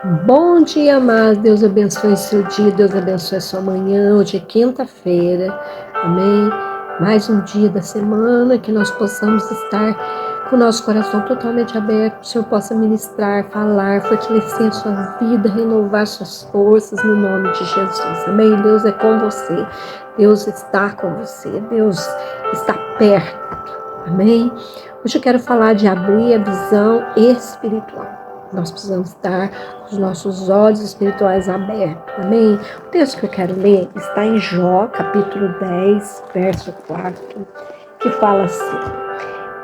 Bom dia, amado. Deus abençoe seu dia, Deus abençoe a sua manhã. Hoje é quinta-feira, amém? Mais um dia da semana que nós possamos estar com o nosso coração totalmente aberto, que o Senhor possa ministrar, falar, fortalecer a sua vida, renovar suas forças no nome de Jesus, amém? Deus é com você, Deus está com você, Deus está perto, amém? Hoje eu quero falar de abrir a visão espiritual. Nós precisamos estar com os nossos olhos espirituais abertos, amém? O texto que eu quero ler está em Jó, capítulo 10, verso 4, que fala assim: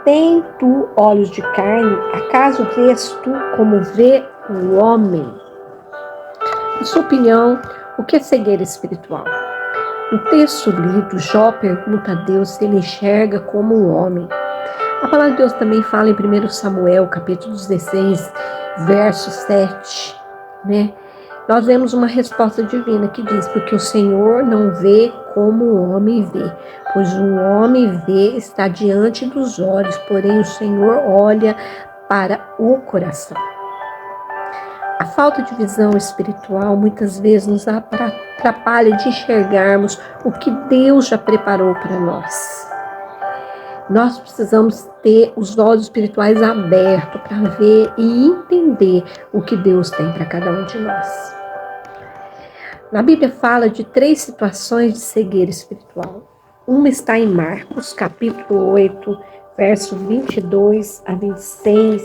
Tem tu olhos de carne, acaso vês tu como vê o homem? Em sua opinião, o que é cegueira espiritual? No texto lido, Jó pergunta a Deus se ele enxerga como um homem. A palavra de Deus também fala em 1 Samuel, capítulo 16, verso 7, né? Nós vemos uma resposta divina que diz: porque o Senhor não vê como o homem vê, pois o homem vê está diante dos olhos, porém o Senhor olha para o coração. A falta de visão espiritual muitas vezes nos atrapalha de enxergarmos o que Deus já preparou para nós. Nós precisamos ter os olhos espirituais abertos para ver e entender o que Deus tem para cada um de nós. Na Bíblia fala de 3 situações de cegueira espiritual. Uma está em Marcos, capítulo 8, verso 22 a 26,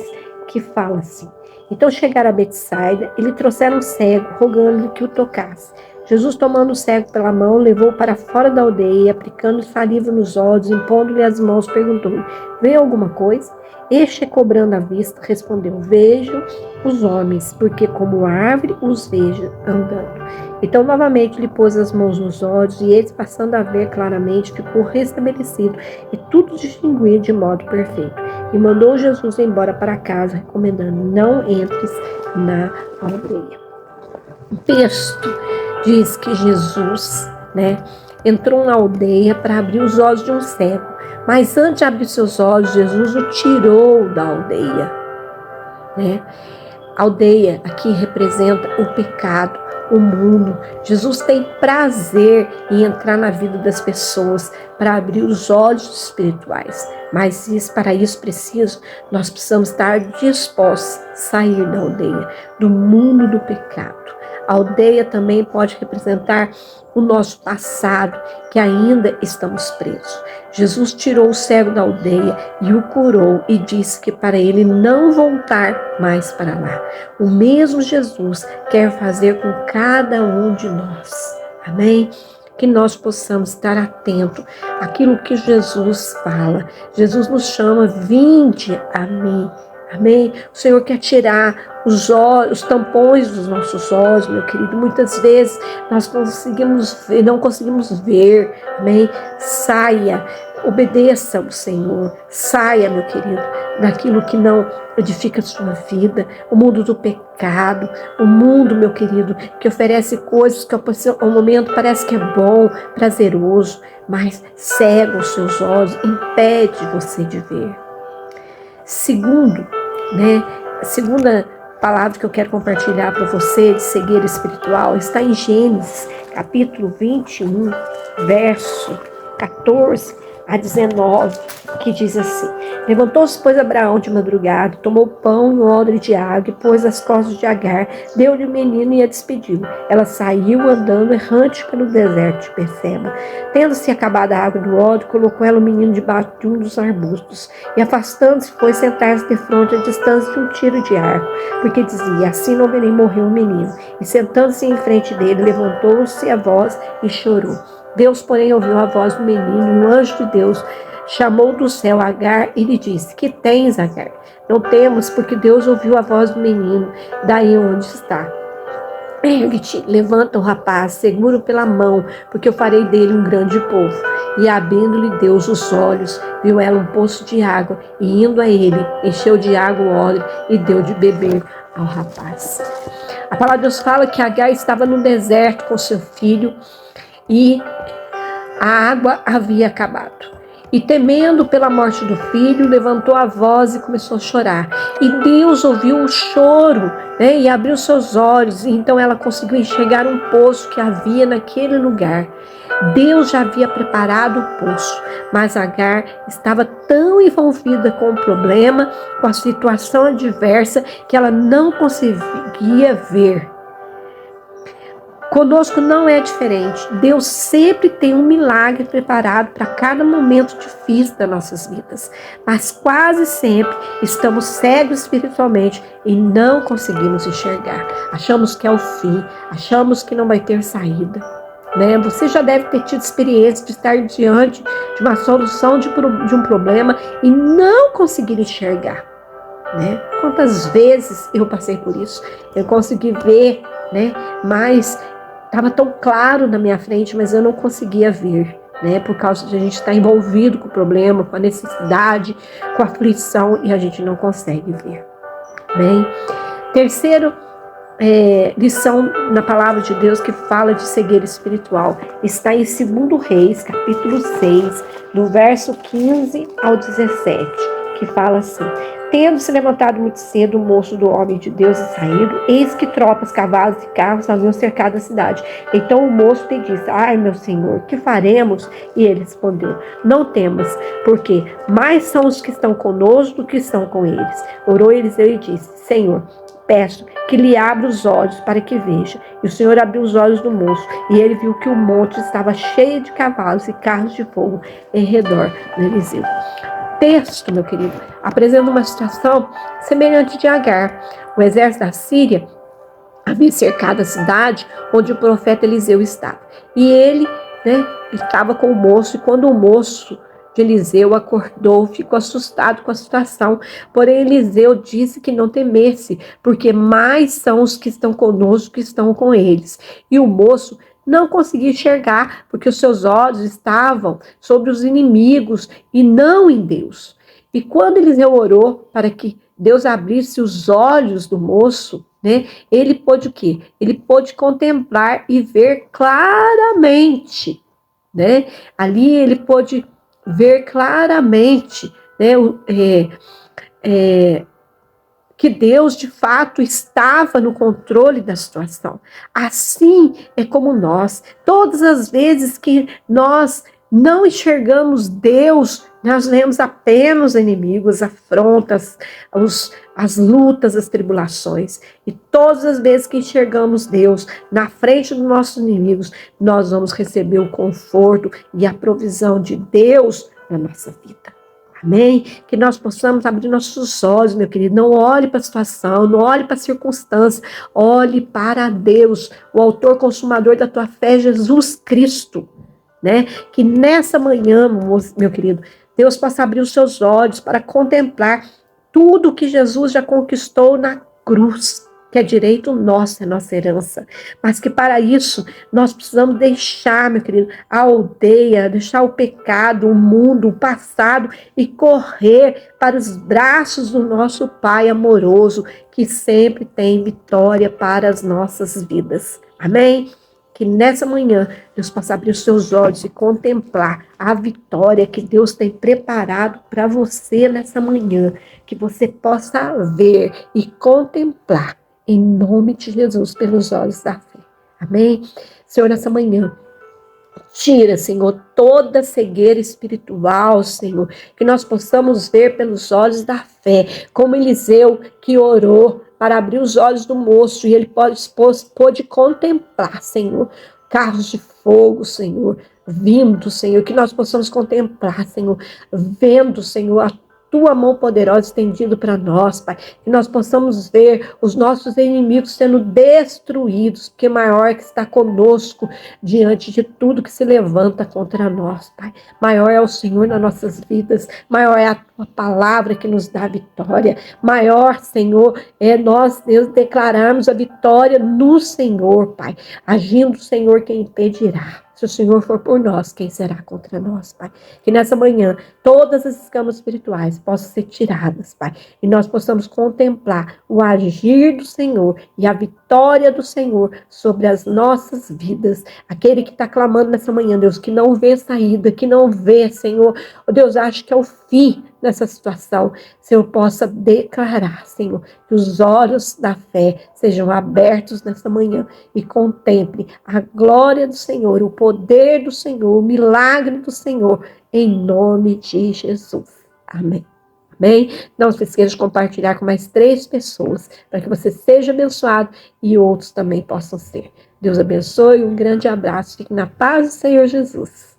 que fala assim: Então chegaram a Betsaida e lhe trouxeram um cego, rogando-lhe que o tocasse. Jesus, tomando o cego pela mão, levou para fora da aldeia e, aplicando saliva nos olhos, impondo-lhe as mãos, perguntou-lhe: Vê alguma coisa? Este, cobrando a vista, respondeu: Vejo os homens, porque como árvore os vejo andando. Então, novamente, lhe pôs as mãos nos olhos, e eles, passando a ver claramente, ficou restabelecido, e tudo distinguia de modo perfeito. E mandou Jesus embora para casa, recomendando: Não entres na aldeia. O texto diz que Jesus, entrou na aldeia para abrir os olhos de um cego. Mas antes de abrir seus olhos, Jesus o tirou da aldeia. A aldeia aqui representa o pecado, o mundo. Jesus tem prazer em entrar na vida das pessoas para abrir os olhos espirituais. Mas para isso nós precisamos estar dispostos a sair da aldeia, do mundo do pecado. A aldeia também pode representar o nosso passado, que ainda estamos presos. Jesus tirou o cego da aldeia e o curou e disse que para ele não voltar mais para lá. O mesmo Jesus quer fazer com cada um de nós. Amém? Que nós possamos estar atentos àquilo que Jesus fala. Jesus nos chama: vinde a mim. Amém? O Senhor quer tirar os olhos, os tampões dos nossos olhos, meu querido. Muitas vezes nós não conseguimos ver. Amém? Saia, obedeça ao Senhor. Saia, meu querido, daquilo que não edifica a sua vida, o mundo do pecado, o mundo, meu querido, que oferece coisas que ao momento parece que é bom, prazeroso, mas cega os seus olhos, impede você de ver. A segunda palavra que eu quero compartilhar para você de cegueira espiritual está em Gênesis, capítulo 21, verso 14 a 19, que diz assim: Levantou-se, pois, Abraão de madrugada, tomou pão e um odre de água, e pôs as costas de Agar, deu-lhe o menino e a despediu. Ela saiu andando errante pelo deserto de Beceba. Tendo-se acabado a água do odre, colocou ela o menino debaixo de um dos arbustos, e afastando-se, foi sentar-se defronte à distância de um tiro de arco, porque dizia: assim não verei morrer o menino. E sentando-se em frente dele, levantou-se a voz e chorou. Deus, porém, ouviu a voz do menino, e um anjo de Deus chamou do céu Agar e lhe disse: que tens, Agar? Não temos, porque Deus ouviu a voz do menino, daí onde está. Ergue-te, levanta o rapaz, segura-o pela mão, porque eu farei dele um grande povo. E abrindo-lhe Deus os olhos, viu ela um poço de água, e indo a ele, encheu de água o odre e deu de beber ao rapaz. A palavra de Deus fala que Agar estava no deserto com seu filho, e a água havia acabado. E temendo pela morte do filho, levantou a voz e começou a chorar. E Deus ouviu o choro, né, e abriu seus olhos. E então ela conseguiu enxergar um poço que havia naquele lugar. Deus já havia preparado o poço, mas Agar estava tão envolvida com o problema, com a situação adversa, que ela não conseguia ver. Conosco não é diferente. Deus sempre tem um milagre preparado para cada momento difícil das nossas vidas. Mas quase sempre estamos cegos espiritualmente e não conseguimos enxergar. Achamos que é o fim, achamos que não vai ter saída. Né? Você já deve ter tido experiência de estar diante de uma solução de um problema e não conseguir enxergar. Né? Quantas vezes eu passei por isso? Eu consegui ver, né? Mas estava tão claro na minha frente, mas eu não conseguia ver, né? Por causa de a gente estar envolvido com o problema, com a necessidade, com a aflição, e a gente não consegue ver. Bem, terceiro lição na palavra de Deus que fala de cegueira espiritual está em 2 Reis, capítulo 6, do verso 15 ao 17, que fala assim: tendo se levantado muito cedo o moço do homem de Deus e saído, eis que tropas, cavalos e carros haviam cercado a cidade. Então o moço lhe disse: ai, meu senhor, que faremos? E ele respondeu: não temas, porque mais são os que estão conosco do que estão com eles. Orou Eliseu e disse: Senhor, peço que lhe abra os olhos para que veja. E o Senhor abriu os olhos do moço, e ele viu que o monte estava cheio de cavalos e carros de fogo em redor de Eliseu. Texto, meu querido, apresenta uma situação semelhante de Agar. O exército da Síria havia cercado a cidade onde o profeta Eliseu estava. E ele, né, estava com o moço, e quando o moço de Eliseu acordou, ficou assustado com a situação. Porém, Eliseu disse que não temesse, porque mais são os que estão conosco que estão com eles. E o moço não conseguia enxergar, porque os seus olhos estavam sobre os inimigos e não em Deus. E quando Eliseu orou para que Deus abrisse os olhos do moço, né, ele pôde o quê? Ele pôde contemplar e ver claramente, né? Ali ele pôde ver claramente, né, que Deus de fato estava no controle da situação. Assim é como nós, todas as vezes que nós não enxergamos Deus, nós vemos apenas os inimigos, as afrontas, as lutas, as tribulações. E todas as vezes que enxergamos Deus na frente dos nossos inimigos, nós vamos receber o conforto e a provisão de Deus na nossa vida. Amém? Que nós possamos abrir nossos olhos, meu querido. Não olhe para a situação, não olhe para a circunstância. Olhe para Deus, o autor consumador da tua fé, Jesus Cristo. Né? Que nessa manhã, meu querido, Deus possa abrir os seus olhos para contemplar tudo que Jesus já conquistou na cruz, que é direito nosso, é nossa herança. Mas que para isso nós precisamos deixar, meu querido, a aldeia, deixar o pecado, o mundo, o passado e correr para os braços do nosso Pai amoroso, que sempre tem vitória para as nossas vidas. Amém? Que nessa manhã Deus possa abrir os seus olhos e contemplar a vitória que Deus tem preparado para você nessa manhã. Que você possa ver e contemplar em nome de Jesus pelos olhos da fé. Amém? Senhor, nessa manhã, tira, Senhor, toda cegueira espiritual, Senhor, que nós possamos ver pelos olhos da fé, como Eliseu que orou para abrir os olhos do moço e ele pôde contemplar, Senhor, carros de fogo, Senhor, vindo, Senhor, que nós possamos contemplar, Senhor, vendo, Senhor, a tua mão poderosa estendida para nós, Pai, que nós possamos ver os nossos inimigos sendo destruídos, porque maior é que está conosco diante de tudo que se levanta contra nós, Pai. Maior é o Senhor nas nossas vidas, maior é a tua palavra que nos dá vitória, maior, Senhor, é nós, Deus, declararmos a vitória no Senhor, Pai. Agindo o Senhor, quem impedirá? Se o Senhor for por nós, quem será contra nós, Pai? Que nessa manhã todas as escamas espirituais possam ser tiradas, Pai, e nós possamos contemplar o agir do Senhor e a vitória do Senhor sobre as nossas vidas. Aquele que está clamando nessa manhã, Deus, que não vê saída, que não vê, Senhor, oh, Deus, acha que é o fim nessa situação, Senhor, possa declarar, Senhor, que os olhos da fé sejam abertos nessa manhã e contemple a glória do Senhor, o poder do Senhor, o milagre do Senhor, em nome de Jesus. Amém. Amém? Não se esqueça de compartilhar com mais 3 pessoas, para que você seja abençoado e outros também possam ser. Deus abençoe, um grande abraço, fique na paz do Senhor Jesus.